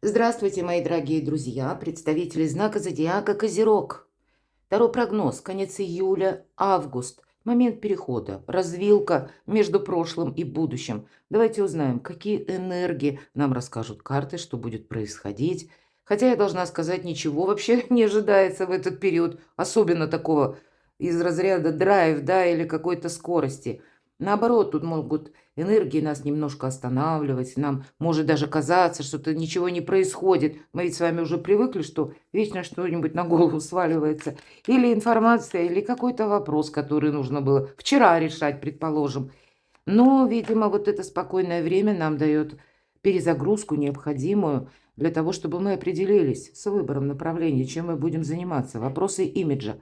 Здравствуйте, мои дорогие друзья, представители знака зодиака Козерог. Второй прогноз. Конец июля, август. Момент перехода, развилка между прошлым и будущим. Давайте узнаем, какие энергии нам расскажут карты, что будет происходить. Хотя я должна сказать, ничего вообще не ожидается в этот период, особенно такого из разряда драйв, да, или какой-то скорости. Наоборот, тут могут энергии нас немножко останавливать, нам может даже казаться, что-то ничего не происходит. Мы ведь с вами уже привыкли, что вечно что-нибудь на голову сваливается. Или информация, или какой-то вопрос, который нужно было вчера решать, предположим. Но, видимо, вот это спокойное время нам дает перезагрузку необходимую для того, чтобы мы определились с выбором направления, чем мы будем заниматься. Вопросы имиджа.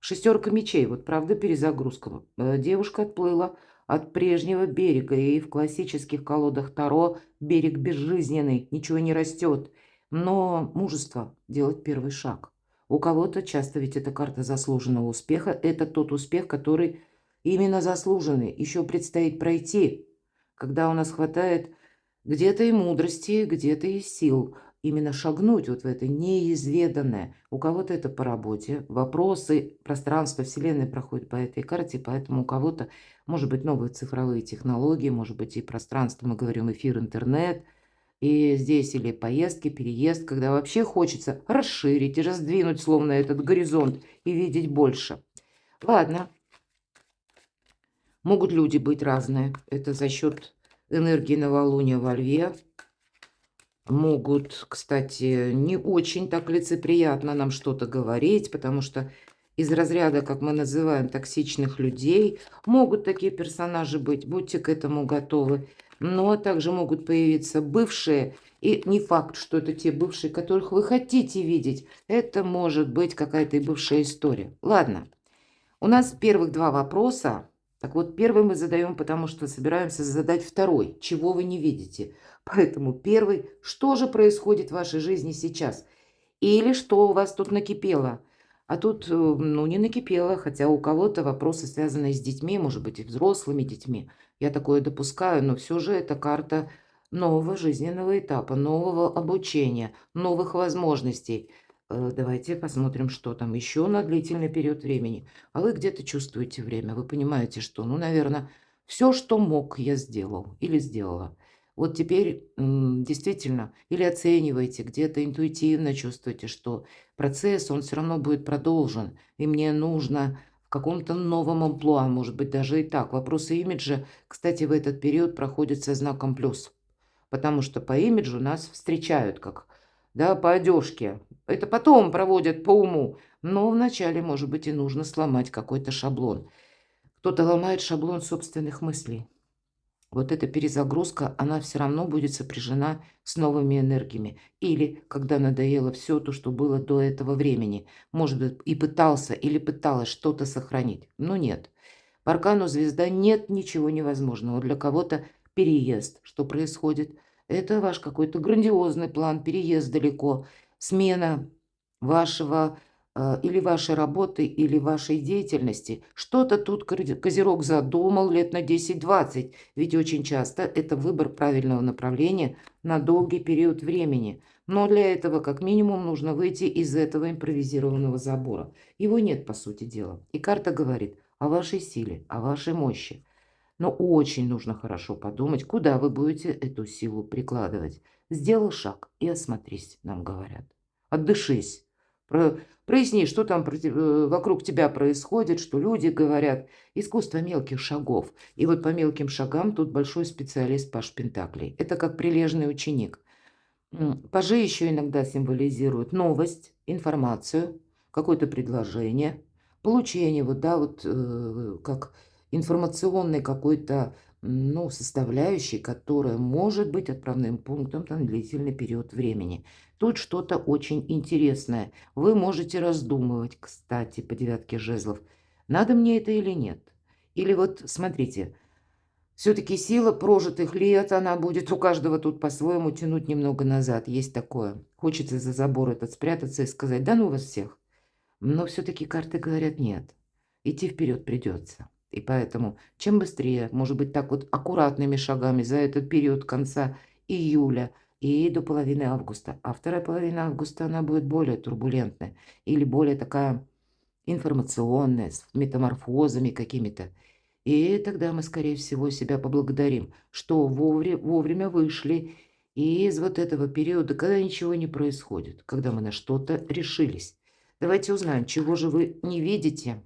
Шестерка мечей. Вот правда перезагрузка. Девушка отплыла от прежнего берега, и в классических колодах Таро берег безжизненный, ничего не растет. Но мужество делать первый шаг. У кого-то часто ведь эта карта заслуженного успеха. Это тот успех, который именно заслуженный. Еще предстоит пройти, когда у нас хватает где-то и мудрости, где-то и сил. Именно шагнуть вот в это неизведанное. У кого-то это по работе. Вопросы пространства Вселенной проходят по этой карте, поэтому у кого-то, может быть, новые цифровые технологии, может быть, и пространство, мы говорим, эфир, интернет. И здесь или поездки, переезд, когда вообще хочется расширить и раздвинуть словно этот горизонт и видеть больше. Ладно, могут люди быть разные. Это за счет энергии новолуния во Льве. Могут, кстати, не очень так лицеприятно нам что-то говорить, потому что из разряда, как мы называем, токсичных людей, могут такие персонажи быть, будьте к этому готовы. Но также могут появиться бывшие, и не факт, что это те бывшие, которых вы хотите видеть. Это может быть какая-то и бывшая история. Ладно, у нас первых два вопроса. Так вот, первый мы задаем, потому что собираемся задать второй. Чего вы не видите? Поэтому первый. Что же происходит в вашей жизни сейчас? Или что у вас тут накипело? А тут, ну, не накипело, хотя у кого-то вопросы, связанные с детьми, может быть, и взрослыми детьми. Я такое допускаю, но все же это карта нового жизненного этапа, нового обучения, новых возможностей. Давайте посмотрим, что там еще на длительный период времени. А вы где-то чувствуете время, вы понимаете, что, ну, наверное, все, что мог, я сделал или сделала. Вот теперь действительно, или оцениваете, где-то интуитивно чувствуете, что процесс, он все равно будет продолжен, и мне нужно в каком-то новом амплуа, может быть, даже и так. Вопросы имиджа, кстати, в этот период проходят со знаком плюс, потому что по имиджу нас встречают как, да, по одежке. Это потом проводят по уму, но вначале, может быть, и нужно сломать какой-то шаблон. Кто-то ломает шаблон собственных мыслей. Вот эта перезагрузка, она все равно будет сопряжена с новыми энергиями. Или когда надоело все то, что было до этого времени. Может быть, и пытался или пыталась что-то сохранить. Но нет. По аркану звезда нет ничего невозможного. Для кого-то переезд. Что происходит? Это ваш какой-то грандиозный план, переезд далеко, смена вашего или вашей работы, или вашей деятельности. Что-то тут Козерог задумал лет на 10-20, ведь очень часто это выбор правильного направления на долгий период времени. Но для этого как минимум нужно выйти из этого импровизированного забора. Его нет, по сути дела. И карта говорит о вашей силе, о вашей мощи. Но очень нужно хорошо подумать, куда вы будете эту силу прикладывать. Сделал шаг и осмотрись, нам говорят. Отдышись. Проясни, что там вокруг тебя происходит, что люди говорят. Искусство мелких шагов. И вот по мелким шагам тут большой специалист Паш Пентаклей. Это как прилежный ученик. Пажи еще иногда символизируют новость, информацию, какое-то предложение, получение, вот, да, вот как информационной какой-то, ну, составляющей, которая может быть отправным пунктом там, на длительный период времени. Тут что-то очень интересное. Вы можете раздумывать, кстати, по девятке жезлов, надо мне это или нет. Или вот, смотрите, все-таки сила прожитых лет, она будет у каждого тут по-своему тянуть немного назад. Есть такое. Хочется за забор этот спрятаться и сказать, да ну вас всех. Но все-таки карты говорят нет. Идти вперед придется. И поэтому чем быстрее, может быть, так вот аккуратными шагами за этот период конца июля и до половины августа. А вторая половина августа, она будет более турбулентная или более такая информационная, с метаморфозами какими-то. И тогда мы, скорее всего, себя поблагодарим, что вовремя вышли из вот этого периода, когда ничего не происходит, когда мы на что-то решились. Давайте узнаем, чего же вы не видите.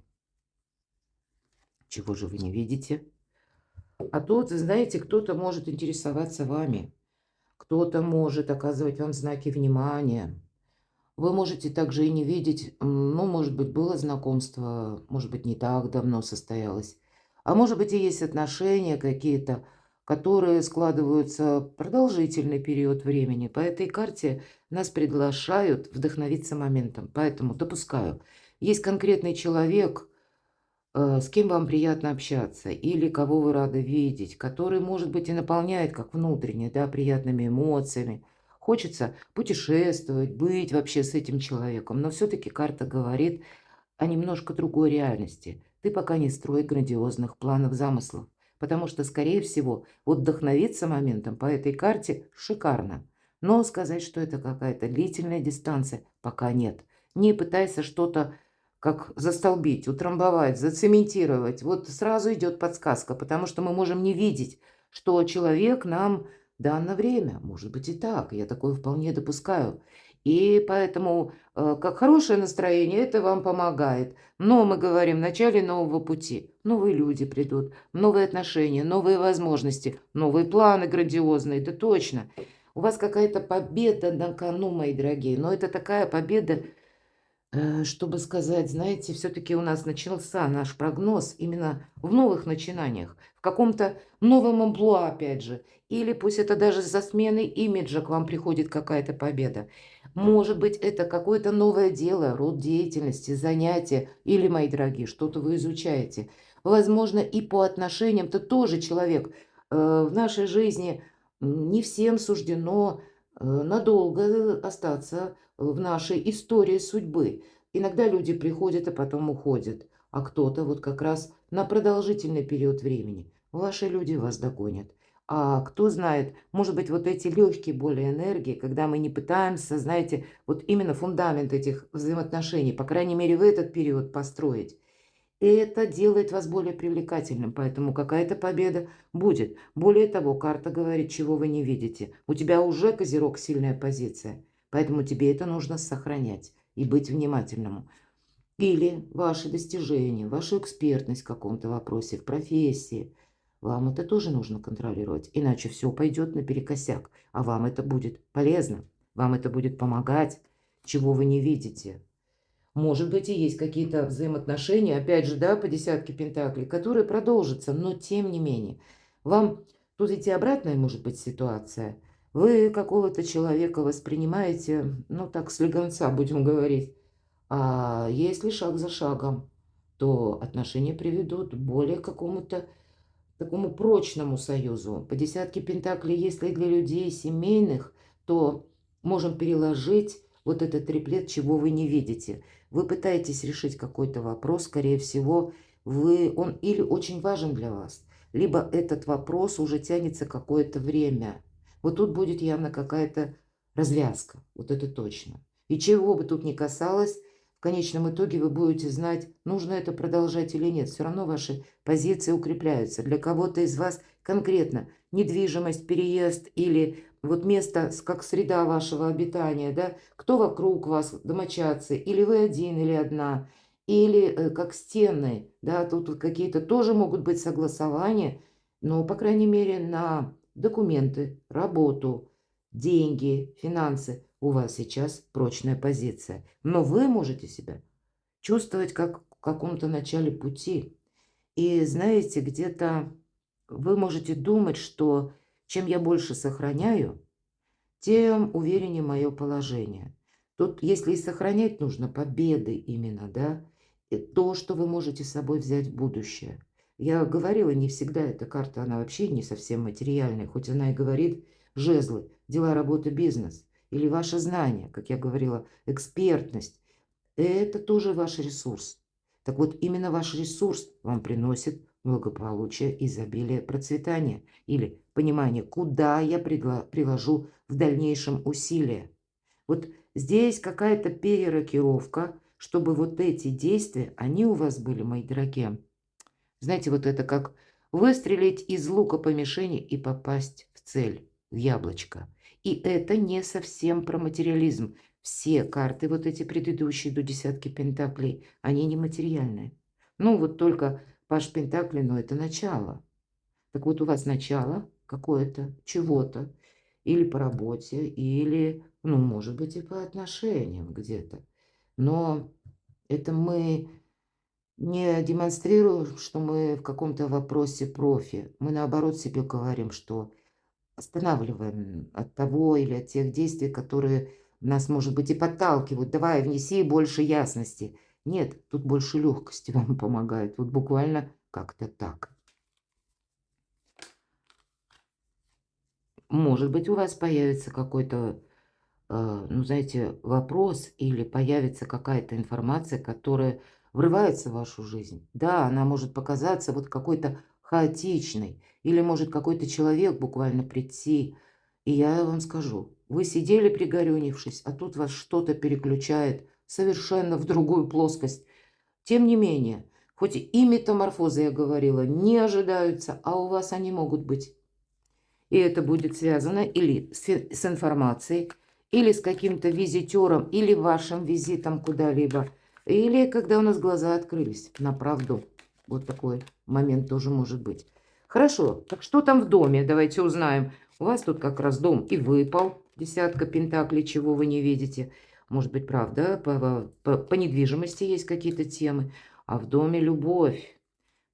Чего же вы не видите? А тут, знаете, кто-то может интересоваться вами, кто-то может оказывать вам знаки внимания. Вы можете также и не видеть, ну, может быть, было знакомство, может быть, не так давно состоялось, а может быть, и есть отношения какие-то, которые складываются продолжительный период времени. По этой карте нас приглашают вдохновиться моментом, поэтому допускаю. Есть конкретный человек, с кем вам приятно общаться или кого вы рады видеть, который, может быть, и наполняет как внутренне, да, приятными эмоциями. Хочется путешествовать, быть вообще с этим человеком, но все-таки карта говорит о немножко другой реальности. Ты пока не строй грандиозных планов, замыслов, потому что, скорее всего, вот вдохновиться моментом по этой карте шикарно. Но сказать, что это какая-то длительная дистанция, пока нет. Не пытайся что-то как застолбить, утрамбовать, зацементировать. Вот сразу идет подсказка, потому что мы можем не видеть, что человек нам дано время. Может быть и так, я такое вполне допускаю. И поэтому, как хорошее настроение, это вам помогает. Но мы говорим в начале нового пути. Новые люди придут, новые отношения, новые возможности, новые планы грандиозные. Да точно. У вас какая-то победа на кону, мои дорогие. Но это такая победа, чтобы сказать, знаете, все-таки у нас начался наш прогноз именно в новых начинаниях, в каком-то новом амплуа, опять же. Или пусть это даже за сменой имиджа к вам приходит какая-то победа. Может быть, это какое-то новое дело, род деятельности, занятие. Или, мои дорогие, что-то вы изучаете. Возможно, и по отношениям-то тоже человек в нашей жизни не всем суждено надолго остаться в нашей истории судьбы. Иногда люди приходят, а потом уходят, а кто-то вот как раз на продолжительный период времени. Ваши люди вас догонят. А кто знает, может быть, вот эти легкие более энергии, когда мы не пытаемся, знаете, вот именно фундамент этих взаимоотношений, по крайней мере, в этот период построить. И это делает вас более привлекательным, поэтому какая-то победа будет. Более того, карта говорит, чего вы не видите. У тебя уже, Козерог, сильная позиция, поэтому тебе это нужно сохранять и быть внимательным. Или ваши достижения, вашу экспертность в каком-то вопросе, в профессии. Вам это тоже нужно контролировать, иначе все пойдет наперекосяк, а вам это будет полезно, вам это будет помогать, чего вы не видите. Может быть, и есть какие-то взаимоотношения, опять же, да, по десятке пентаклей, которые продолжатся, но тем не менее. Вам тут ведь и обратная может быть ситуация. Вы какого-то человека воспринимаете, ну так, слегонца будем говорить. А если шаг за шагом, то отношения приведут более к какому-то такому прочному союзу. По десятке пентаклей, если для людей семейных, то можем переложить вот этот триплет, чего вы не видите. Вы пытаетесь решить какой-то вопрос, скорее всего, он или очень важен для вас, либо этот вопрос уже тянется какое-то время. Вот тут будет явно какая-то развязка, вот это точно. И чего бы тут ни касалось, в конечном итоге вы будете знать, нужно это продолжать или нет. Все равно ваши позиции укрепляются. Для кого-то из вас конкретно недвижимость, переезд или вот место как среда вашего обитания, да, кто вокруг вас, домочадцы, или вы один, или одна, или как стены, да, тут вот какие-то тоже могут быть согласования, но, по крайней мере, на документы, работу, деньги, финансы у вас сейчас прочная позиция. Но вы можете себя чувствовать как в каком-то начале пути. И знаете, где-то вы можете думать, что чем я больше сохраняю, тем увереннее мое положение. Тут, если и сохранять нужно победы именно, да, то, что вы можете с собой взять в будущее. Я говорила, не всегда эта карта, она вообще не совсем материальная, хоть она и говорит жезлы, дела, работа, бизнес. Или ваше знание, как я говорила, экспертность. Это тоже ваш ресурс. Так вот, именно ваш ресурс вам приносит благополучие, изобилие, процветание. Или понимание, куда я приложу в дальнейшем усилия. Вот здесь какая-то перерокировка, чтобы вот эти действия, они у вас были, мои дорогие. Знаете, вот это как выстрелить из лука по мишени и попасть в цель, в яблочко. И это не совсем про материализм. Все карты, вот эти предыдущие до десятки пентаклей, они нематериальные. Ну, вот только паш пентаклей, но это начало. Так вот, у вас начало какое-то, чего-то, или по работе, или, ну, может быть, и по отношениям где-то. Но это мы не демонстрируем, что мы в каком-то вопросе профи. Мы, наоборот, себе говорим, что останавливаем от того или от тех действий, которые нас, может быть, и подталкивают. Давай, внеси больше ясности. Нет, тут больше легкости вам помогает. Вот буквально как-то так. Может быть, у вас появится какой-то, ну, знаете, вопрос или появится какая-то информация, которая врывается в вашу жизнь. Да, она может показаться вот какой-то хаотичной, или может какой-то человек буквально прийти. И я вам скажу, вы сидели пригорюнившись, а тут вас что-то переключает совершенно в другую плоскость. Тем не менее, хоть и метаморфозы, я говорила, не ожидаются, а у вас они могут быть. И это будет связано или с информацией, или с каким-то визитером, или вашим визитом куда-либо, или когда у нас глаза открылись на правду. Вот такой момент тоже может быть. Хорошо, так что там в доме? Давайте узнаем. У вас тут как раз дом и выпал. Десятка пентаклей, чего вы не видите. Может быть, правда, по недвижимости есть какие-то темы. А в доме любовь.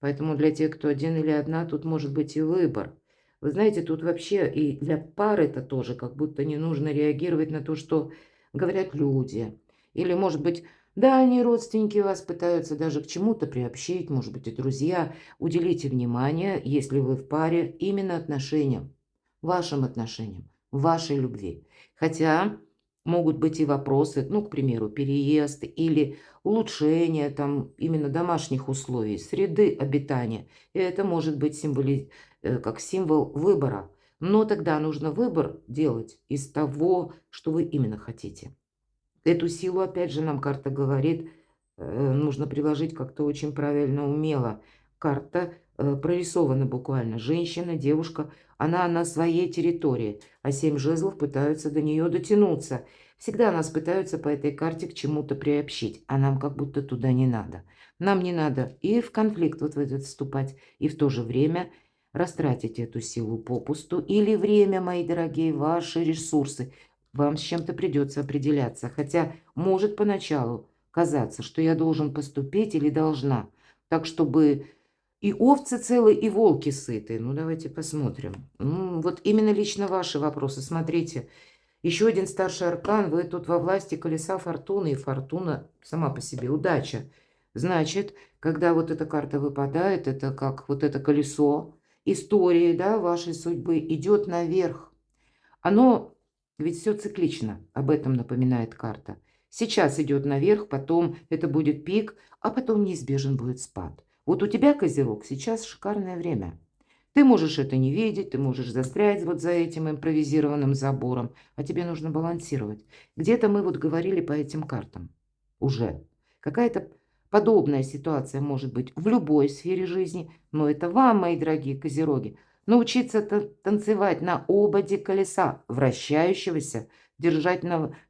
Поэтому для тех, кто один или одна, тут может быть и выбор. Вы знаете, тут вообще и для пары это тоже как будто не нужно реагировать на то, что говорят люди. Или, может быть, дальние родственники вас пытаются даже к чему-то приобщить, может быть, и друзья. Уделите внимание, если вы в паре, именно отношениям, вашим отношениям, вашей любви. Хотя могут быть и вопросы, ну, к примеру, переезд или улучшение там именно домашних условий, среды обитания. И это может быть как символ выбора. Но тогда нужно выбор делать из того, что вы именно хотите. Эту силу, опять же, нам карта говорит, нужно приложить как-то очень правильно, умело. Карта прорисована буквально. Женщина, девушка, она на своей территории, а 7 жезлов пытаются до нее дотянуться. Всегда нас пытаются по этой карте к чему-то приобщить, а нам как будто туда не надо. Нам не надо и в конфликт вот в этот вступать, и в то же время растратить эту силу попусту, или время, мои дорогие, ваши ресурсы. Вам с чем-то придется определяться, хотя может поначалу казаться, что я должен поступить или должна, так чтобы и овцы целы, и волки сыты. Ну, давайте посмотрим. Вот именно лично ваши вопросы. Смотрите, еще один старший аркан, вы тут во власти колеса фортуны, и фортуна сама по себе удача. Значит, когда вот эта карта выпадает, это как вот это колесо истории, да, вашей судьбы идет наверх. Оно ведь все циклично, об этом напоминает карта. Сейчас идет наверх, потом это будет пик, а потом неизбежен будет спад. Вот у тебя, Козерог, сейчас шикарное время. Ты можешь это не видеть, ты можешь застрять вот за этим импровизированным забором, а тебе нужно балансировать. Где-то мы вот говорили по этим картам уже. Какая-то подобная ситуация может быть в любой сфере жизни, но это вам, мои дорогие козероги, научиться танцевать на ободе колеса, вращающегося, держать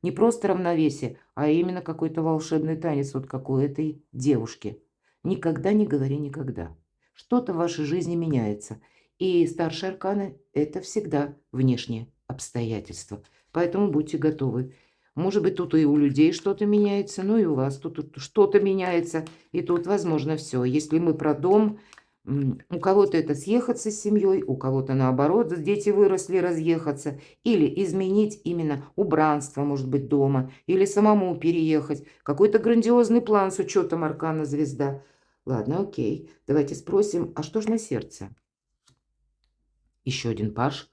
не просто равновесие, а именно какой-то волшебный танец, вот как у этой девушки. Никогда не говори никогда. Что-то в вашей жизни меняется. И старшие арканы– это всегда внешние обстоятельства. Поэтому будьте готовы. Может быть, тут и у людей что-то меняется, ну и у вас тут что-то меняется. И тут возможно все. Если мы про дом, у кого-то это съехаться с семьей, у кого-то наоборот, дети выросли, разъехаться. Или изменить именно убранство, может быть, дома. Или самому переехать. Какой-то грандиозный план с учетом аркана звезда. Ладно, окей. Давайте спросим, а что ж на сердце? Еще один паж,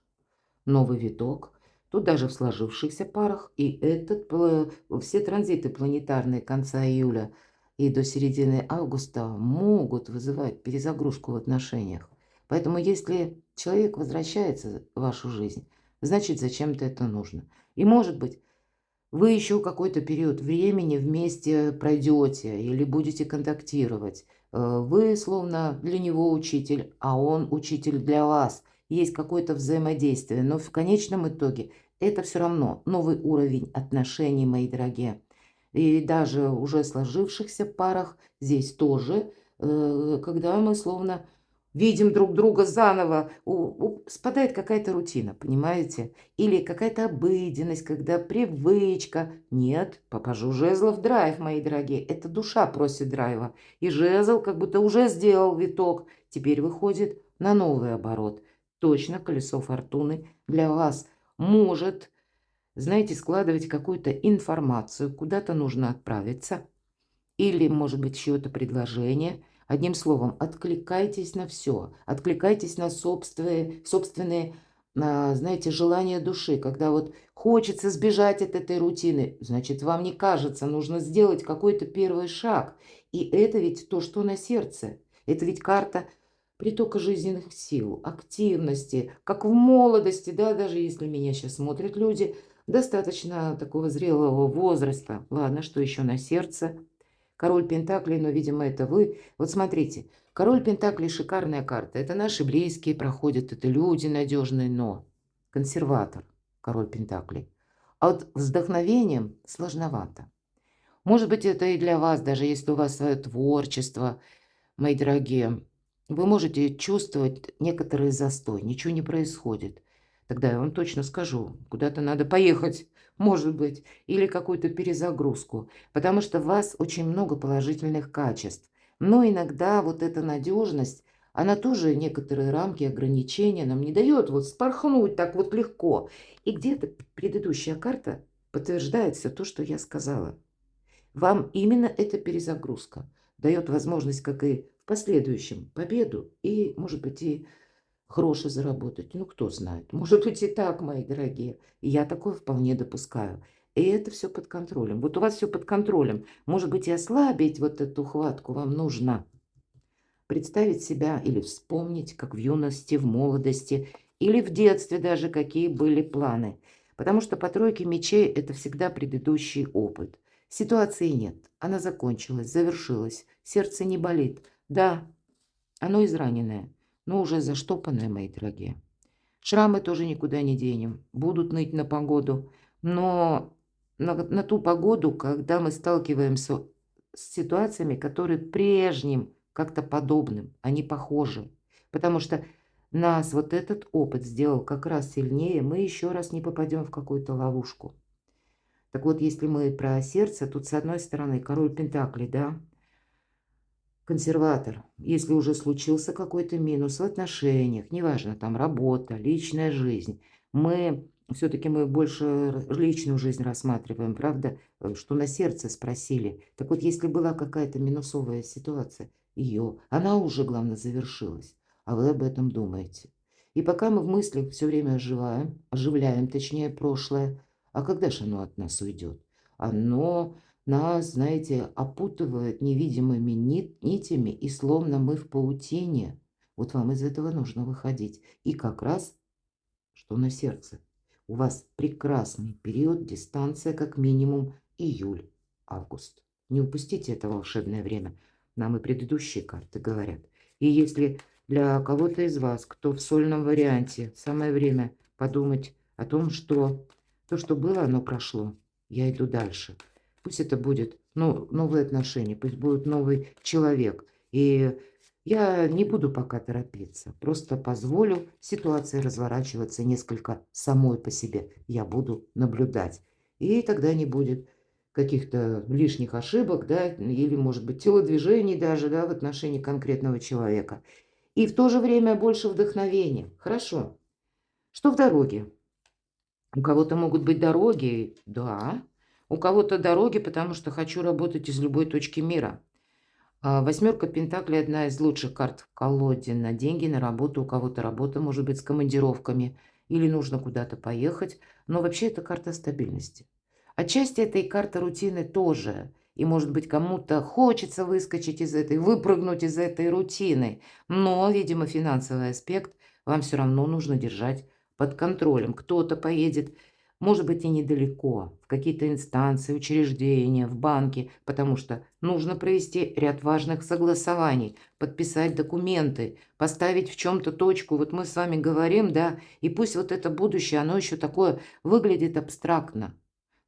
новый виток. Тут даже в сложившихся парах. И все транзиты планетарные конца июля. и до середины августа могут вызывать перезагрузку в отношениях. Поэтому если человек возвращается в вашу жизнь, значит, зачем-то это нужно. И, может быть, вы еще какой-то период времени вместе пройдете или будете контактировать. Вы словно для него учитель, а он учитель для вас. Есть какое-то взаимодействие, но в конечном итоге это все равно новый уровень отношений, мои дорогие. И даже уже сложившихся парах здесь тоже, когда мы словно видим друг друга заново, спадает какая-то рутина, понимаете? Или какая-то обыденность, когда привычка. Нет, покажу жезлов драйв, мои дорогие. Это душа просит драйва. И жезл как будто уже сделал виток. Теперь выходит на новый оборот. Точно колесо фортуны для вас может, знаете, складывать какую-то информацию. Куда-то нужно отправиться. Или, может быть, чье-то предложение. Одним словом, откликайтесь на все. Откликайтесь на собственные, знаете, желания души. Когда вот хочется сбежать от этой рутины, значит, вам не кажется, нужно сделать какой-то первый шаг. И это ведь то, что на сердце. Это ведь карта притока жизненных сил, активности, как в молодости, да, даже если меня сейчас смотрят люди достаточно такого зрелого возраста. Ладно, что еще на сердце? Король Пентаклей, но, видимо, это вы. Вот смотрите, король Пентаклей – шикарная карта. Это наши близкие проходят, это люди надежные, но консерватор, король Пентаклей. А вот с вдохновением сложновато. Может быть, это и для вас, даже если у вас свое творчество, мои дорогие. Вы можете чувствовать некоторый застой, ничего не происходит. Тогда я вам точно скажу, куда-то надо поехать, может быть, или какую-то перезагрузку, потому что в вас очень много положительных качеств. Но иногда вот эта надежность, она тоже некоторые рамки, ограничения нам не дает вот спорхнуть так вот легко. И где-то предыдущая карта подтверждает все то, что я сказала. Вам именно эта перезагрузка дает возможность, как и в последующем, победу и, может быть, и гроши заработать. Ну, кто знает. Может быть, и так, мои дорогие. И я такое вполне допускаю. И это все под контролем. Вот у вас все под контролем. Может быть, и ослабить вот эту хватку вам нужно. Представить себя или вспомнить, как в юности, в молодости или в детстве даже, какие были планы. Потому что по тройке мечей это всегда предыдущий опыт. Ситуации нет. Она закончилась, завершилась. Сердце не болит. Да, оно израненное, но уже заштопанное, мои дорогие. Шрамы тоже никуда не денем. Будут ныть на погоду. Но на ту погоду, когда мы сталкиваемся с ситуациями, которые прежним как-то подобным, они похожи. Потому что нас вот этот опыт сделал как раз сильнее, мы еще раз не попадем в какую-то ловушку. Так вот, если мы про сердце, тут с одной стороны король Пентаклей, да, консерватор. Если уже случился какой-то минус в отношениях, неважно, там работа, личная жизнь, мы больше личную жизнь рассматриваем, правда, что на сердце спросили. Так вот, если была какая-то минусовая ситуация, она уже, главное, завершилась, а вы об этом думаете. И пока мы в мыслях все время оживляем, точнее, прошлое, а когда же оно от нас уйдет? Оно нас, знаете, опутывает невидимыми нитями, и словно мы в паутине. Вот вам из этого нужно выходить. И как раз, что на сердце. У вас прекрасный период, дистанция как минимум июль-август. Не упустите это волшебное время. Нам и предыдущие карты говорят. И если для кого-то из вас, кто в сольном варианте, самое время подумать о том, что то, что было, оно прошло. Я иду дальше. Пусть это будет, ну, новые отношения, пусть будет новый человек. И я не буду пока торопиться, просто позволю ситуации разворачиваться несколько самой по себе. Я буду наблюдать. И тогда не будет каких-то лишних ошибок, да, или, может быть, телодвижений даже, да, в отношении конкретного человека. И в то же время больше вдохновения. Хорошо. Что в дороге? У кого-то могут быть дороги, да. У кого-то дороги, потому что хочу работать из любой точки мира. Восьмерка Пентаклей – одна из лучших карт в колоде на деньги, на работу. У кого-то работа может быть с командировками или нужно куда-то поехать. Но вообще это карта стабильности. Отчасти это и карта рутины тоже. И, может быть, кому-то хочется выскочить из этой, выпрыгнуть из этой рутины. Но, видимо, финансовый аспект вам все равно нужно держать под контролем. Кто-то поедет, может быть, и недалеко, в какие-то инстанции, учреждения, в банки, потому что нужно провести ряд важных согласований, подписать документы, поставить в чем-то точку. Вот мы с вами говорим, да, и пусть вот это будущее, оно еще такое выглядит абстрактно.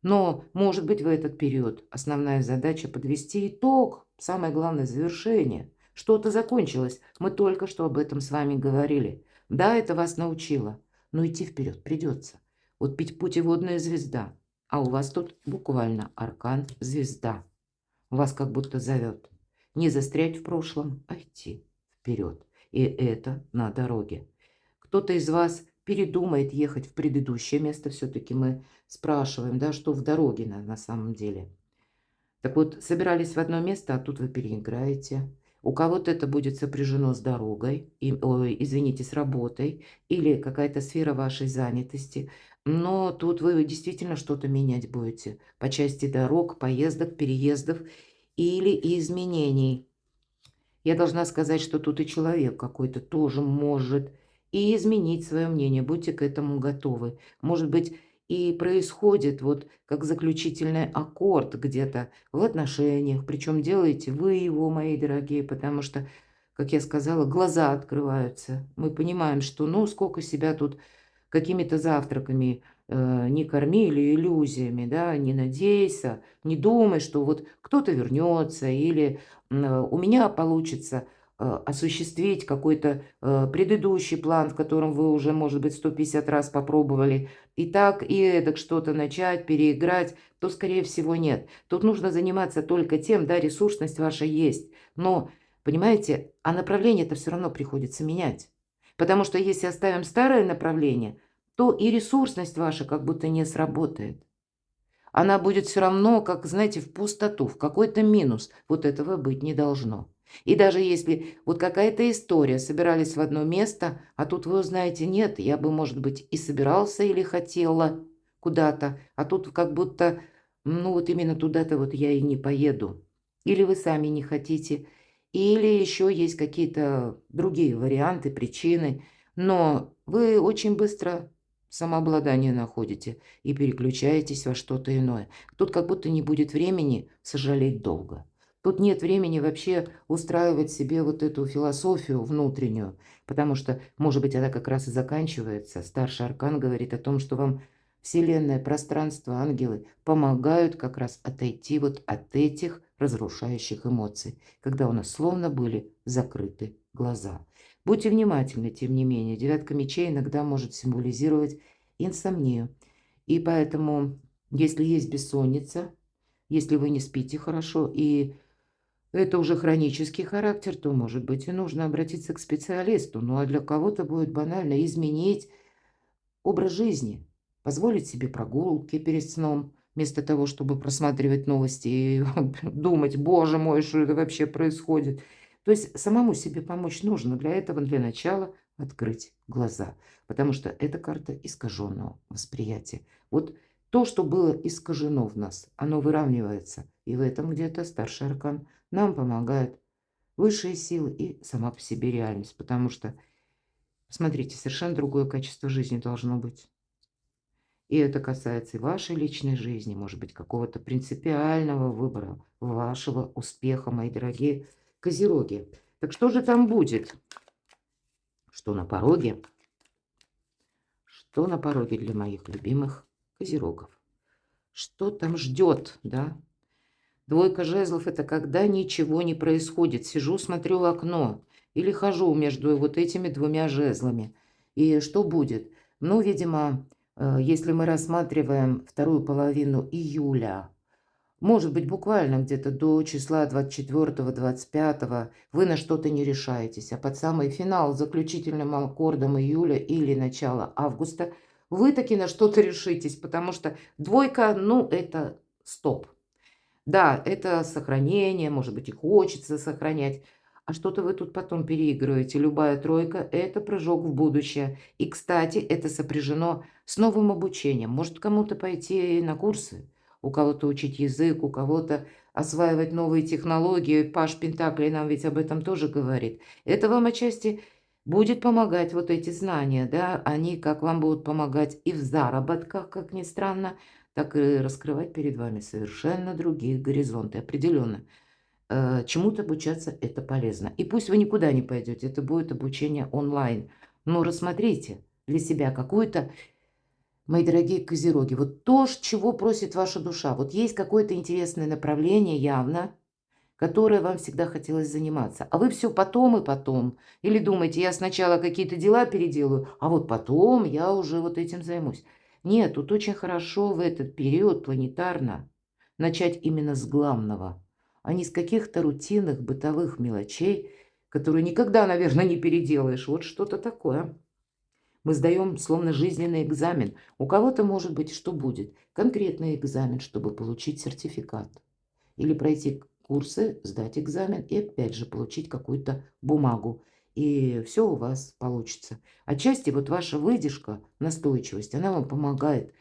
Но, может быть, в этот период основная задача подвести итог, самое главное завершение. Что-то закончилось, мы только что об этом с вами говорили. Да, это вас научило, но идти вперед придется. Вот путеводная звезда, а у вас тут буквально аркан звезда. Вас как будто зовет. Не застрять в прошлом, а идти вперед. И это на дороге. Кто-то из вас передумает ехать в предыдущее место. Все-таки мы спрашиваем, да, что в дороге на самом деле. Так вот, собирались в одно место, а тут вы переиграете. У кого-то это будет сопряжено с дорогой, ой, извините, с работой или какая-то сфера вашей занятости. Но тут вы действительно что-то менять будете по части дорог, поездок, переездов или изменений. Я должна сказать, что тут и человек какой-то тоже может и изменить свое мнение. Будьте к этому готовы. Может быть, и происходит вот как заключительный аккорд где-то в отношениях. Причем делаете вы его, мои дорогие, потому что, как я сказала, глаза открываются. Мы понимаем, что ну сколько себя тут какими-то завтраками не корми или иллюзиями, да, не надейся, не думай, что вот кто-то вернется или у меня получится осуществить какой-то предыдущий план, в котором вы уже, может быть, 150 раз попробовали, и так, и эдак что-то начать, переиграть, то, скорее всего, нет. Тут нужно заниматься только тем, да, ресурсность ваша есть, но, понимаете, а направление-то все равно приходится менять. Потому что если оставим старое направление, то и ресурсность ваша как будто не сработает. Она будет все равно, как, знаете, в пустоту, в какой-то минус. Вот этого быть не должно. И даже если вот какая-то история, собирались в одно место, а тут вы узнаете, нет, я бы, может быть, и собирался или хотела куда-то, а тут как будто, ну вот именно туда-то вот я и не поеду. Или вы сами не хотите, или еще есть какие-то другие варианты, причины, но вы очень быстро самообладание находите и переключаетесь во что-то иное. Тут как будто не будет времени сожалеть долго. Тут нет времени вообще устраивать себе вот эту философию внутреннюю, потому что, может быть, она как раз и заканчивается. Старший аркан говорит о том, что вам Вселенная, пространство, ангелы помогают как раз отойти вот от этих разрушающих эмоций, когда у нас словно были закрыты глаза. Будьте внимательны, тем не менее. Девятка мечей иногда может символизировать инсомнию. И поэтому, если есть бессонница, если вы не спите хорошо, и это уже хронический характер, то, может быть, и нужно обратиться к специалисту. Ну, а для кого-то будет банально изменить образ жизни, позволить себе прогулки перед сном, вместо того, чтобы просматривать новости и думать, боже мой, что это вообще происходит. То есть самому себе помочь нужно. Для этого, для начала, открыть глаза. Потому что это карта искаженного восприятия. Вот то, что было искажено в нас, оно выравнивается. И в этом где-то старший аркан нам помогает высшие силы и сама по себе реальность. Потому что, смотрите, совершенно другое качество жизни должно быть. И это касается и вашей личной жизни, может быть, какого-то принципиального выбора, вашего успеха, мои дорогие козероги. Так что же там будет? Что на пороге? Что на пороге для моих любимых козерогов? Что там ждет, да? Двойка жезлов – это когда ничего не происходит. Сижу, смотрю в окно или хожу между вот этими двумя жезлами. И что будет? Ну, видимо, если мы рассматриваем вторую половину июля, может быть, буквально где-то до числа 24-25 вы на что-то не решаетесь, а под самый финал, заключительным аккордом июля или начало августа, вы таки на что-то решитесь, потому что двойка, ну, это стоп. Да, это сохранение, может быть, и хочется сохранять. А что-то вы тут потом переигрываете. Любая тройка – это прыжок в будущее. И, кстати, это сопряжено с новым обучением. Может, кому-то пойти на курсы, у кого-то учить язык, у кого-то осваивать новые технологии. Паш Пентаклей нам ведь об этом тоже говорит. Это вам отчасти будет помогать вот эти знания, да, они как вам будут помогать и в заработках, как ни странно, так и раскрывать перед вами совершенно другие горизонты, определенно. Чему-то обучаться это полезно. И пусть вы никуда не пойдете, это будет обучение онлайн. Но рассмотрите для себя какую-то, мои дорогие козероги, вот то, чего просит ваша душа. Вот есть какое-то интересное направление явно, которое вам всегда хотелось заниматься. А вы все потом и потом. Или думаете, я сначала какие-то дела переделаю, а вот потом я уже вот этим займусь. Нет, тут очень хорошо в этот период планетарно начать именно с главного, а не с каких-то рутинных бытовых мелочей, которые никогда, наверное, не переделаешь. Вот что-то такое. Мы сдаем словно жизненный экзамен. У кого-то, может быть, что будет? Конкретный экзамен, чтобы получить сертификат. Или пройти курсы, сдать экзамен и опять же получить какую-то бумагу. И все у вас получится. Отчасти вот ваша выдержка, настойчивость, она вам помогает.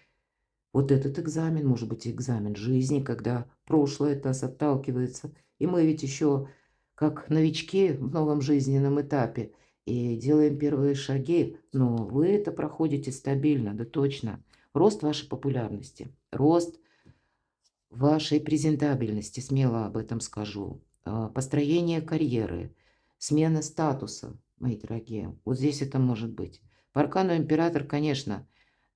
Вот этот экзамен, может быть, экзамен жизни, когда прошлое от нас отталкивается. И мы ведь еще как новички в новом жизненном этапе и делаем первые шаги. Но вы это проходите стабильно, да точно. Рост вашей популярности, рост вашей презентабельности, смело об этом скажу. Построение карьеры, смена статуса, мои дорогие. Вот здесь это может быть. По аркану император, конечно,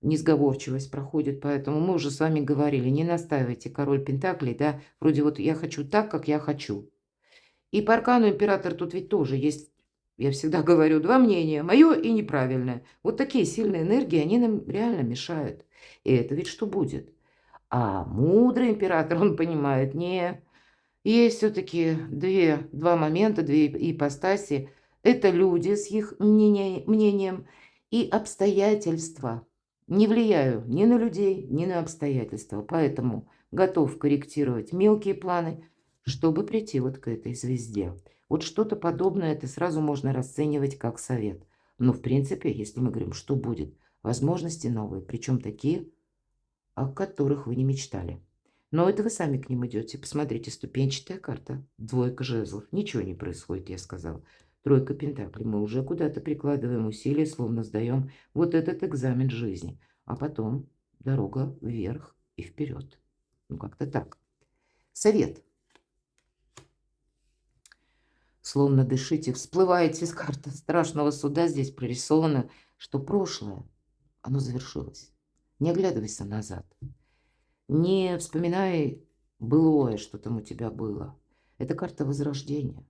несговорчивость проходит, поэтому мы уже с вами говорили, не настаивайте, король Пентаклей, да, вроде вот я хочу так, как я хочу. И по аркану император тут ведь тоже есть, я всегда говорю, два мнения, мое и неправильное. Вот такие сильные энергии, они нам реально мешают. И это ведь что будет? А мудрый император, он понимает, не, есть все-таки два момента, две ипостаси. Это люди с их мнением и обстоятельства. Не влияю ни на людей, ни на обстоятельства. Поэтому готов корректировать мелкие планы, чтобы прийти вот к этой звезде. Вот что-то подобное это сразу можно расценивать как совет. Но в принципе, если мы говорим, что будет, возможности новые, причем такие, о которых вы не мечтали. Но это вы сами к ним идете. Посмотрите, ступенчатая карта, двойка жезлов. Ничего не происходит, я сказала. Тройка пентаклей. Мы уже куда-то прикладываем усилия, словно сдаем вот этот экзамен жизни. А потом дорога вверх и вперед. Ну, как-то так. Совет. Словно дышите, всплываете с карты страшного суда. Здесь прорисовано, что прошлое, оно завершилось. Не оглядывайся назад. Не вспоминай былое, что там у тебя было. Это карта возрождения.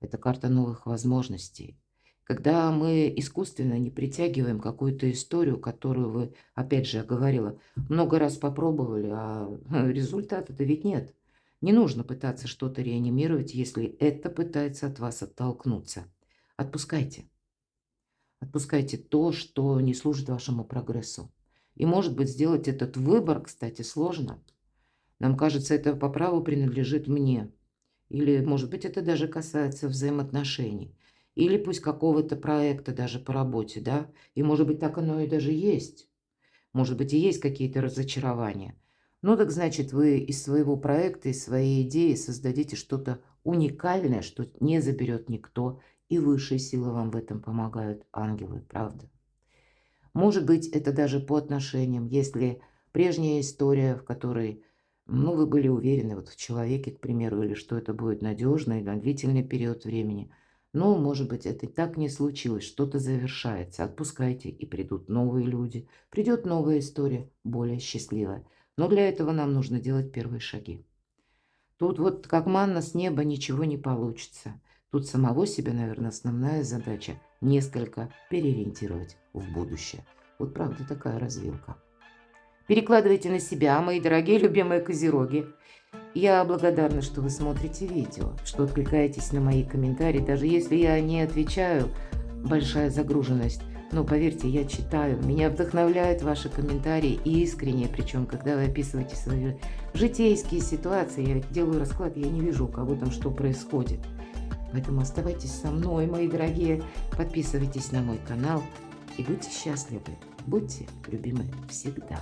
Это карта новых возможностей. Когда мы искусственно не притягиваем какую-то историю, которую вы, опять же, я говорила, много раз попробовали, а результата-то ведь нет. Не нужно пытаться что-то реанимировать, если это пытается от вас оттолкнуться. Отпускайте. Отпускайте то, что не служит вашему прогрессу. И, может быть, сделать этот выбор, кстати, сложно. Нам кажется, это по праву принадлежит мне. Или, может быть, это даже касается взаимоотношений. Или пусть какого-то проекта даже по работе, да? И, может быть, так оно и даже есть. Может быть, и есть какие-то разочарования. Ну, так значит, вы из своего проекта, из своей идеи создадите что-то уникальное, что не заберет никто. И высшие силы вам в этом помогают, ангелы, правда? Может быть, это даже по отношениям, если прежняя история, в которой, ну, вы были уверены вот в человеке, к примеру, или что это будет надежно и на длительный период времени. Но, может быть, это и так не случилось, что-то завершается. Отпускайте, и придут новые люди. Придет новая история, более счастливая. Но для этого нам нужно делать первые шаги. Тут вот как манна с неба ничего не получится. Тут самого себя, наверное, основная задача несколько переориентировать в будущее. Вот правда такая развилка. Перекладывайте на себя, мои дорогие любимые козероги. Я благодарна, что вы смотрите видео, что откликаетесь на мои комментарии. Даже если я не отвечаю, большая загруженность. Но поверьте, я читаю, меня вдохновляют ваши комментарии и искренне, причем когда вы описываете свои житейские ситуации, я ведь делаю расклад, я не вижу, у кого там что происходит. Поэтому оставайтесь со мной, мои дорогие, подписывайтесь на мой канал и будьте счастливы, будьте любимы всегда.